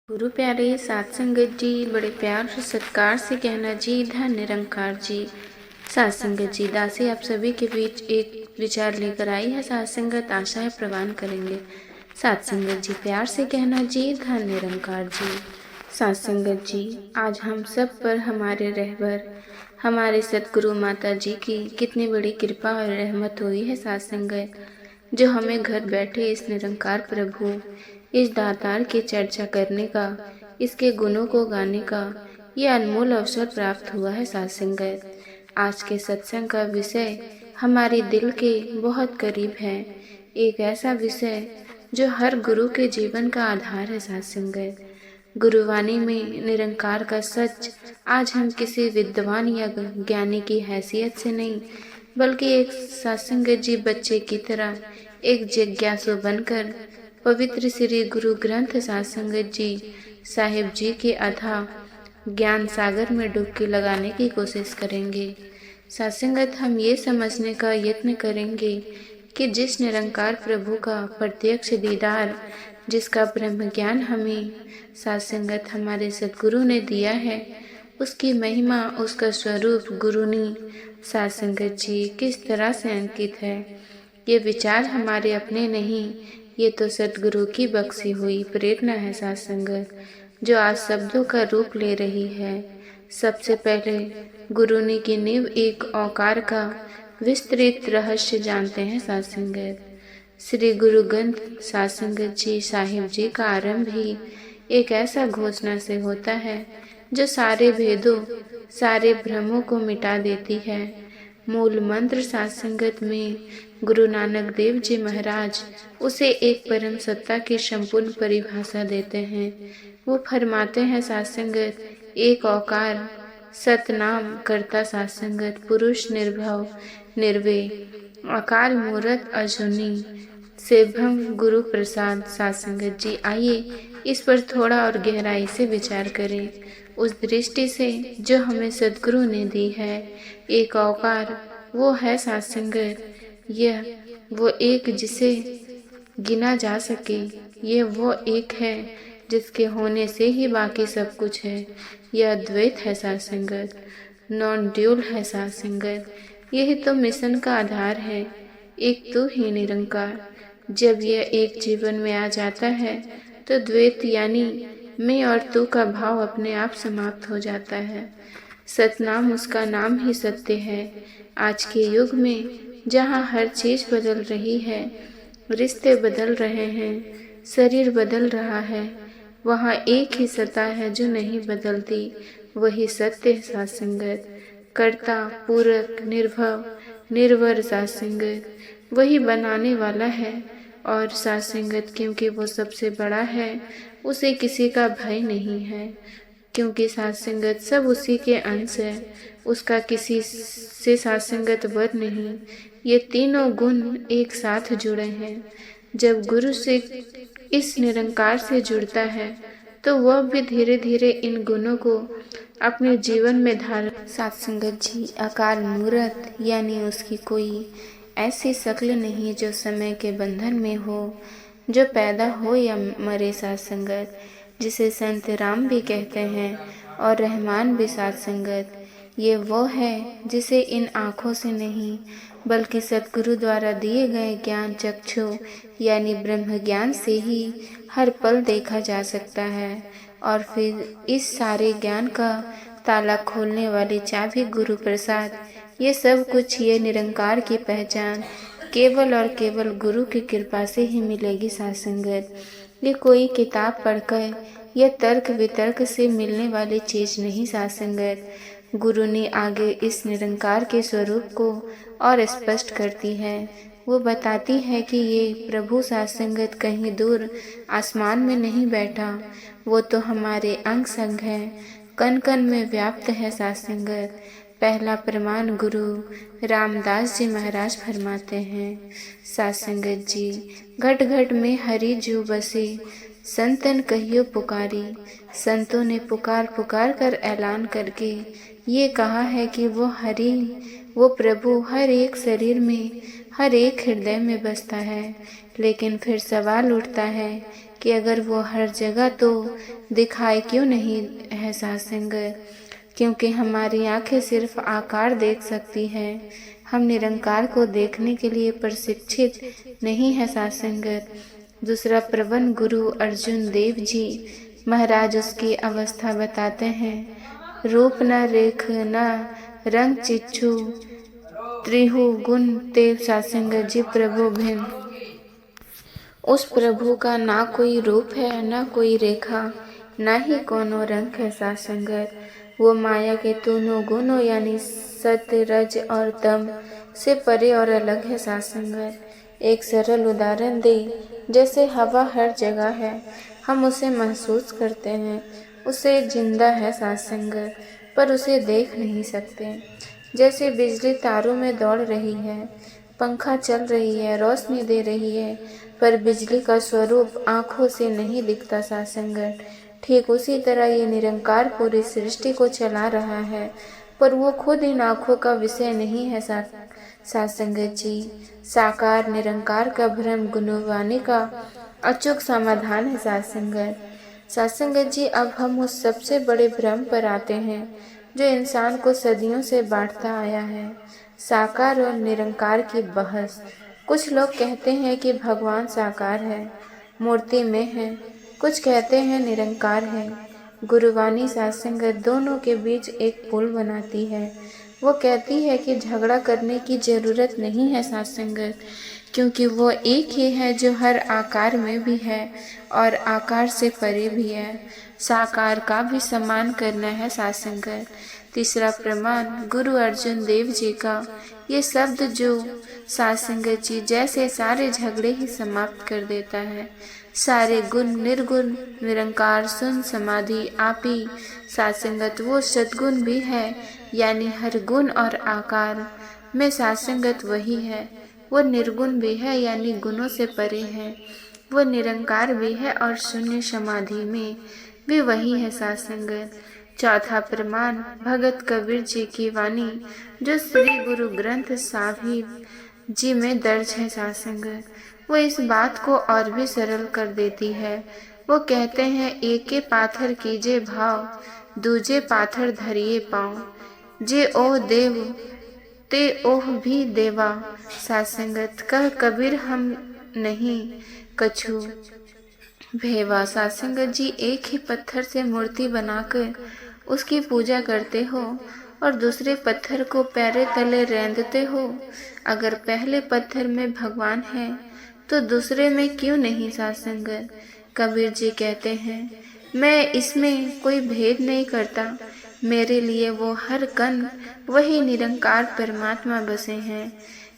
गुरु प्यारे सात संगत जी, बड़े प्यार और सत्कार से कहना जी, धन निरंकार जी। सात संगत जी, दासी आप सभी के बीच एक विचार लेकर आई है। सात संगत आशा है प्रवान करेंगे। सात संगत जी, प्यार से कहना जी, धन निरंकार जी। सात संगत जी, आज हम सब पर हमारे रहबर हमारे सतगुरु माता जी की कितनी बड़ी कृपा और रहमत हुई है। सात संगत, जो हमें घर बैठे इस निरंकार प्रभु, इस दातार की चर्चा करने का, इसके गुणों को गाने का ये अनमोल अवसर प्राप्त हुआ है। सात संगत, आज के सत्संग का विषय हमारे दिल के बहुत करीब है। एक ऐसा विषय जो हर गुरु के जीवन का आधार है। सात संगत, गुरुवाणी में निरंकार का सच आज हम किसी विद्वान या ज्ञानी की हैसियत से नहीं, बल्कि एक सत्संगत जी बच्चे की तरह एक जिज्ञासु बनकर पवित्र श्री गुरु ग्रंथ सात संगत जी साहिब जी के अथाह ज्ञान सागर में डुबकी लगाने की कोशिश करेंगे। सात संगत, हम ये समझने का यत्न करेंगे कि जिस निरंकार प्रभु का प्रत्यक्ष दीदार, जिसका ब्रह्म ज्ञान हमें सात संगत हमारे सद्गुरु ने दिया है, उसकी महिमा, उसका स्वरूप गुरुनी सात संगत जी किस तरह से अंकित है। ये विचार हमारे अपने नहीं, ये तो सतगुरु की बख्शी हुई प्रेरणा है। सात संगत, जो आज शब्दों का रूप ले रही है। सबसे पहले गुरुनी की नींव एक औकार का विस्तृत रहस्य जानते हैं। सात संगत, श्री गुरु ग्रंथ सात संगत जी साहिब जी का आरंभ ही एक ऐसा घोषणा से होता है जो सारे भेदों, सारे भ्रमों को मिटा देती है। मूल मंत्र सात संगत में गुरु नानक देव जी महाराज उसे एक परम सत्ता की संपूर्ण परिभाषा देते हैं। वो फरमाते हैं सात संगत, एक औकार सतनाम करता सात संगत, पुरुष निर्भव निर्भय अकाल मूरत अजूनी से ब्रह्म गुरु प्रसाद। सात संगत जी, आइए इस पर थोड़ा और गहराई से विचार करें, उस दृष्टि से जो हमें सद्गुरु ने दी है। एक औकार वो है सात संगत, यह वो एक जिसे गिना जा सके, यह वो एक है जिसके होने से ही बाकी सब कुछ है। यह अद्वैत है सात संगत, नॉन ड्यूल है सात संगत, यही तो मिशन का आधार है। एक तू ही निरंकार। जब यह एक जीवन में आ जाता है तो द्वैत यानी मैं और तू का भाव अपने आप समाप्त हो जाता है। सतनाम उसका नाम ही सत्य है। आज के युग में जहाँ हर चीज बदल रही है, रिश्ते बदल रहे हैं, शरीर बदल रहा है, वहाँ एक ही सत्ता है जो नहीं बदलती, वही सत्य है। सात संगत, कर्ता पूरक निर्भव निर्वर सात संगत, वही बनाने वाला है। और सात संगत, क्योंकि वो सबसे बड़ा है, उसे किसी का भय नहीं है। क्योंकि सात संगत सब उसी के अंश है, उसका किसी से सात संगत वध नहीं। ये तीनों गुण एक साथ जुड़े हैं। जब गुरु से इस निरंकार से जुड़ता है तो वह भी धीरे धीरे इन गुणों को अपने जीवन में धारण। सात संगत जी, अकाल मूरत यानी उसकी कोई ऐसी शक्ल नहीं जो समय के बंधन में हो, जो पैदा हो या मरे। सात संगत, जिसे संत राम भी कहते हैं और रहमान भी। सात संगत, ये वो है जिसे इन आँखों से नहीं बल्कि सतगुरु द्वारा दिए गए ज्ञान चक्षु यानी ब्रह्म ज्ञान से ही हर पल देखा जा सकता है। और फिर इस सारे ज्ञान का ताला खोलने वाली चाबी गुरु प्रसाद। ये सब कुछ, ये निरंकार की पहचान केवल और केवल गुरु की कृपा से ही मिलेगी। सात संगत, ये कोई किताब पढ़कर या तर्क वितर्क से मिलने वाली चीज नहीं। सात संगत, गुरु ने आगे इस निरंकार के स्वरूप को और स्पष्ट करती है। वो बताती है कि ये प्रभु सात संगत कहीं दूर आसमान में नहीं बैठा, वो तो हमारे अंग संग है, कण कण में व्याप्त है। सात संगत, पहला प्रमाण गुरु रामदास जी महाराज फरमाते हैं। सात संगत जी, घट घट में हरि जो बसे, संतन कहियो पुकारी। संतों ने पुकार पुकार कर ऐलान करके ये कहा है कि वो हरि, वो प्रभु हर एक शरीर में, हर एक हृदय में बसता है। लेकिन फिर सवाल उठता है कि अगर वो हर जगह तो दिखाई क्यों नहीं है साथ संगत, क्योंकि हमारी आंखें सिर्फ आकार देख सकती हैं, हम निरंकार को देखने के लिए प्रशिक्षित नहीं है साथ संगत। दूसरा प्रवन गुरु अर्जुन देव जी महाराज उसकी अवस्था बताते हैं, रूप न रेख न रंग चिच्छू त्रिहु गुण तेव साथ संगत जी प्रभु भिन्न। उस प्रभु का ना कोई रूप है, ना कोई रेखा, ना ही कोनो रंग है साथ संगत। वो माया के तीनों गुणों यानी सत्य रज और तम से परे और अलग है साथ संगत। एक सरल उदाहरण दे, जैसे हवा हर जगह है, हम उसे महसूस करते हैं, उसे जिंदा है साथ संगत, पर उसे देख नहीं सकते। जैसे बिजली तारों में दौड़ रही है, पंखा चल रही है, रोशनी दे रही है, पर बिजली का स्वरूप आँखों से नहीं दिखता साथ संगत। ठीक उसी तरह ये निरंकार पूरी सृष्टि को चला रहा है, पर वो खुद इन आँखों का विषय नहीं है साथ संगत जी। साकार निरंकार का भ्रम गुणवाणी का अचूक समाधान है साथ संगत। साथ संगत जी, अब हम उस सबसे बड़े भ्रम पर आते हैं जो इंसान को सदियों से बांटता आया है, साकार और निरंकार की बहस। कुछ लोग कहते हैं कि भगवान साकार है, मूर्ति में है, कुछ कहते हैं निरंकार है। गुरुवाणी साथ संगत दोनों के बीच एक पुल बनाती है। वो कहती है कि झगड़ा करने की जरूरत नहीं है साथ संगत, क्योंकि वो एक ही है जो हर आकार में भी है और आकार से परे भी है। साकार का भी सम्मान करना है साथ संगत। तीसरा प्रमाण गुरु अर्जुन देव जी का ये शब्द जो साथ संगत जी जैसे सारे झगड़े ही समाप्त कर देता है। सारे गुण निर्गुण निरंकार सुन समाधि आपी साथ संगत वो सद्गुण भी है, यानी हर गुण और आकार में साथ संगत वही है। वो निर्गुण भी है, यानी गुणों से परे है। वो निरंकार भी है और शून्य समाधि में भी वही है साथ संगत। चौथा प्रमाण भगत कबीर जी की वाणी जो श्री गुरु ग्रंथ साहिब जी में दर्ज है साथ संगत। वो इस बात को और भी सरल कर देती है। वो कहते हैं, एके पाथर कीजे भाव, दूजे पाथर धरिए पाँव, जे ओह देव ते ओह भी देवा साथ संगत। कह कबीर हम नहीं कछु भेवा साथ संगत जी, एक ही पत्थर से मूर्ति बनाकर उसकी पूजा करते हो और दूसरे पत्थर को पैरे तले रेंदते हो। अगर पहले पत्थर में भगवान है तो दूसरे में क्यों नहीं साथ संगत। कबीर जी कहते हैं, मैं इसमें कोई भेद नहीं करता, मेरे लिए वो हर कण वही निरंकार परमात्मा बसे हैं।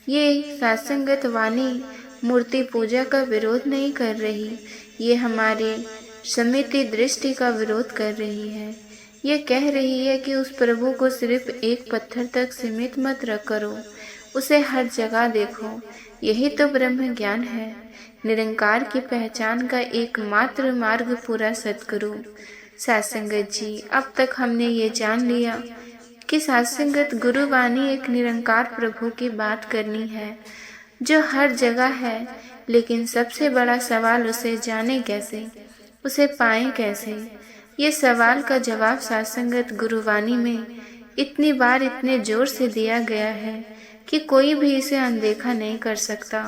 ये साथ संगत वाणी मूर्ति पूजा का विरोध नहीं कर रही, ये हमारी समिति दृष्टि का विरोध कर रही है। ये कह रही है कि उस प्रभु को सिर्फ एक पत्थर तक सीमित मत करो, उसे हर जगह देखो। यही तो ब्रह्म ज्ञान है, निरंकार की पहचान का एकमात्र मार्ग पूरा सत्करो। साथ संगत जी, अब तक हमने ये जान लिया कि साथ संगत गुरुवाणी एक निरंकार प्रभु की बात करनी है जो हर जगह है, लेकिन सबसे बड़ा सवाल उसे जाने कैसे, उसे पाएं कैसे। ये सवाल का जवाब साथ संगत गुरुवाणी में इतनी बार इतने जोर से दिया गया है कि कोई भी इसे अनदेखा नहीं कर सकता,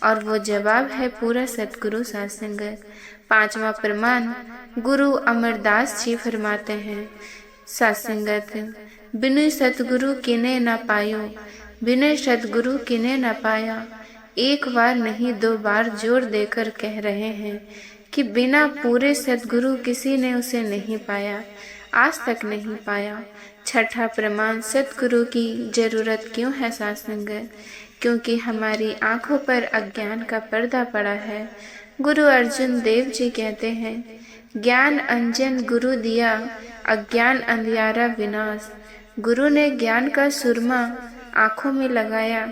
और वो जवाब है पूरा सतगुरु साथ संगत। पांचवा प्रमाण गुरु अमरदास जी फरमाते हैं, साथ संगत बिनु सतगुरु किने न पायो, बिनु सतगुरु किने न पाया। एक बार नहीं 2 बार जोर देकर कह रहे हैं कि बिना पूरे सतगुरु किसी ने उसे नहीं पाया, आज तक नहीं पाया। छठा प्रमाण सतगुरु की जरूरत क्यों है साथ संगत, क्योंकि हमारी आंखों पर अज्ञान का पर्दा पड़ा है। गुरु अर्जुन देव जी कहते हैं, ज्ञान अंजन गुरु दिया, अज्ञान अंधियारा विनाश। गुरु ने ज्ञान का सुरमा आंखों में लगाया,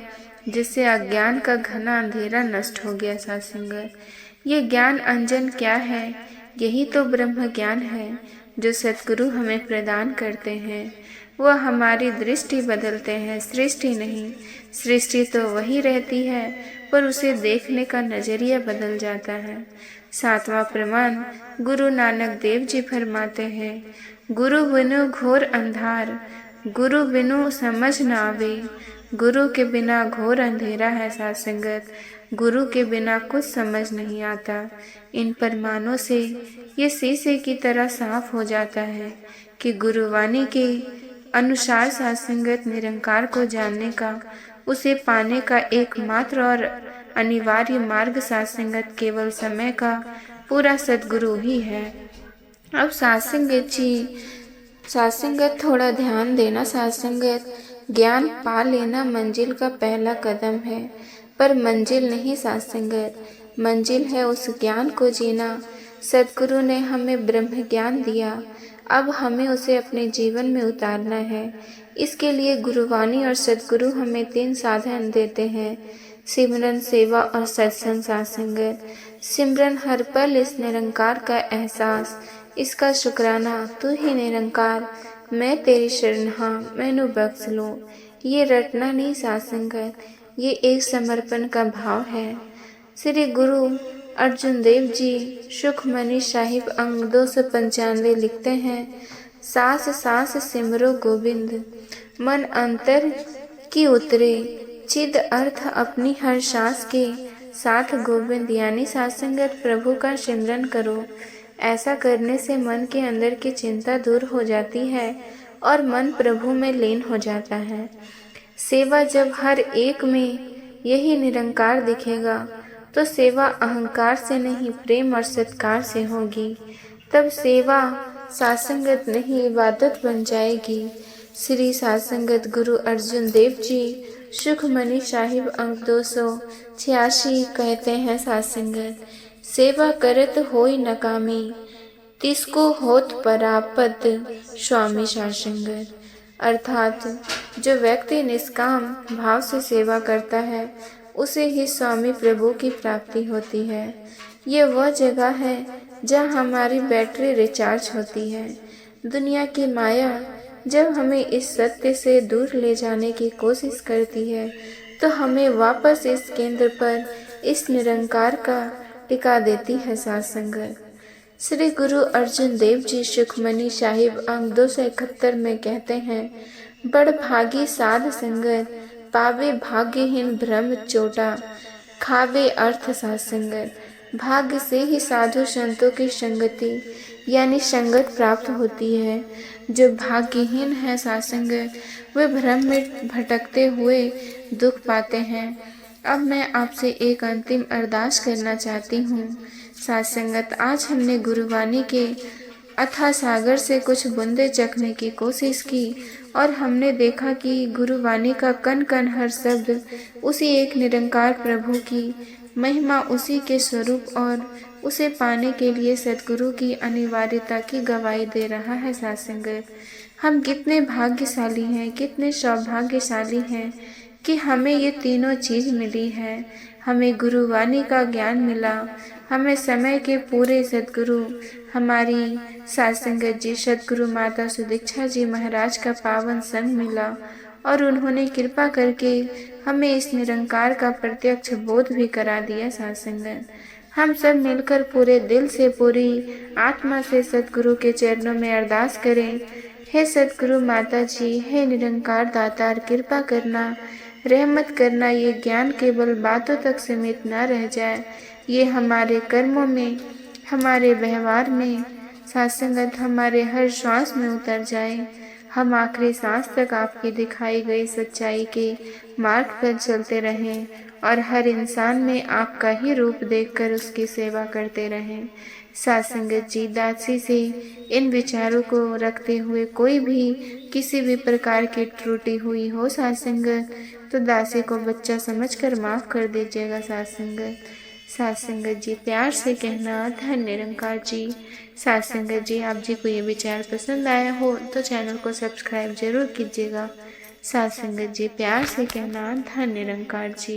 जिससे अज्ञान का घना अंधेरा नष्ट हो गया साथ संगत। ये ज्ञान अंजन क्या है? यही तो ब्रह्म ज्ञान है जो सतगुरु हमें प्रदान करते हैं। वह हमारी दृष्टि बदलते हैं, सृष्टि नहीं। सृष्टि तो वही रहती है, पर उसे देखने का नजरिया बदल जाता है। 7वां प्रमाण गुरु नानक देव जी फरमाते हैं, गुरु बिनु घोर अंधार, गुरु बिनु समझ न आवे, गुरु के बिना घोर अंधेरा है। साथ संगत, गुरु के बिना कुछ समझ नहीं आता। इन प्रमाणों से ये शीशे की तरह साफ हो जाता है कि गुरुवाणी के अनुसार साथ संगत निरंकार को जानने का, उसे पाने का एकमात्र और अनिवार्य मार्ग साथ संगत केवल समय का पूरा सद्गुरु ही है। अब साथ संगत जी, साथ संगत थोड़ा ध्यान देना। साथ संगत, ज्ञान पा लेना मंजिल का पहला कदम है, पर मंजिल नहीं साथ संगत, मंजिल है उस ज्ञान को जीना। सद्गुरु ने हमें ब्रह्म ज्ञान दिया, अब हमें उसे अपने जीवन में उतारना है। इसके लिए गुरुवाणी और सद्गुरु हमें 3 साधन देते हैं, सिमरन, सेवा और सत्संग। साथ संगत, सिमरन हर पल इस निरंकार का एहसास, इसका शुक्राना, तू ही निरंकार, मैं तेरी शरण हाँ, मैनू बख्श लो। ये रटना नहीं साथ संगत, ये एक समर्पण का भाव है। श्री गुरु अर्जुन देव जी सुखमनी साहिब अंग 295 लिखते हैं, सांस सांस सिमरो गोविंद, मन अंतर की उतरे, चिद अर्थ अपनी हर सांस के साथ गोविंद। यानी साथ संगत, प्रभु का सिमरन करो। ऐसा करने से मन के अंदर की चिंता दूर हो जाती है और मन प्रभु में लीन हो जाता है। सेवा, जब हर एक में यही निरंकार दिखेगा तो सेवा अहंकार से नहीं, प्रेम और सत्कार से होगी। तब सेवा सासंगत नहीं, इबादत बन जाएगी। श्री सासंगत गुरु अर्जुन देव जी सुखमनी साहिब अंक 286 कहते हैं, सासंगत, सेवा करत होई नकामी, तिसको होत परापत स्वामी सासंगत। अर्थात जो व्यक्ति निष्काम भाव से सेवा करता है, उसे ही स्वामी प्रभु की प्राप्ति होती है। ये वह जगह है जहाँ हमारी बैटरी रिचार्ज होती है। दुनिया की माया जब हमें इस सत्य से दूर ले जाने की कोशिश करती है, तो हमें वापस इस केंद्र पर, इस निरंकार का टिका देती है। साथ संगत, श्री गुरु अर्जुन देव जी सुखमनी साहिब अंक 271 में कहते हैं, बड़ भागी साध संगत, पावे भाग्यहीन भ्रम चोटा, खावे अर्थ। साथ संगत, भाग्य से ही साधु संतों की संगति यानी संगत प्राप्त होती है। जो भाग्यहीन है साथ संगत, वे भ्रम में भटकते हुए दुख पाते हैं। अब मैं आपसे एक अंतिम अरदास करना चाहती हूँ। साथ संगत, आज हमने गुरुवाणी के अथाह सागर से कुछ बूंदे चखने की कोशिश की और हमने देखा कि गुरुवाणी का कण कण हर शब्द उसी एक निरंकार प्रभु की महिमा, उसी के स्वरूप और उसे पाने के लिए सद्गुरु की अनिवार्यता की गवाही दे रहा है। साथ संगत, हम कितने भाग्यशाली हैं, कितने सौभाग्यशाली हैं कि हमें ये तीनों चीज़ मिली है। हमें गुरुवाणी का ज्ञान मिला, हमें समय के पूरे सद्गुरु हमारी साथ संगत जी सद्गुरु माता सुदीक्षा जी महाराज का पावन संग मिला और उन्होंने कृपा करके हमें इस निरंकार का प्रत्यक्ष बोध भी करा दिया। साथ संगत, हम सब मिलकर पूरे दिल से, पूरी आत्मा से सद्गुरु के चरणों में अरदास करें, हे सद्गुरु माता जी, हे निरंकार दातार, कृपा करना, रहमत करना, ये ज्ञान केवल बातों तक सीमित न रह जाए, ये हमारे कर्मों में, हमारे व्यवहार में, साथ संगत हमारे हर श्वास में उतर जाए। हम आखिरी सांस तक आपकी दिखाई गई सच्चाई के मार्ग पर चलते रहें और हर इंसान में आपका ही रूप देखकर उसकी सेवा करते रहें। साथ संगत जी, दासी से इन विचारों को रखते हुए कोई भी किसी भी प्रकार की त्रुटि हुई हो साथ संगत, तो दासी को बच्चा समझकर माफ़ कर दीजिएगा। साथ संगत जी, प्यार से कहना धन निरंकार जी। साथ संगत जी, आप जी को ये विचार पसंद आया हो तो चैनल को सब्सक्राइब जरूर कीजिएगा। साथ संगत जी, प्यार से कहना धन निरंकार जी।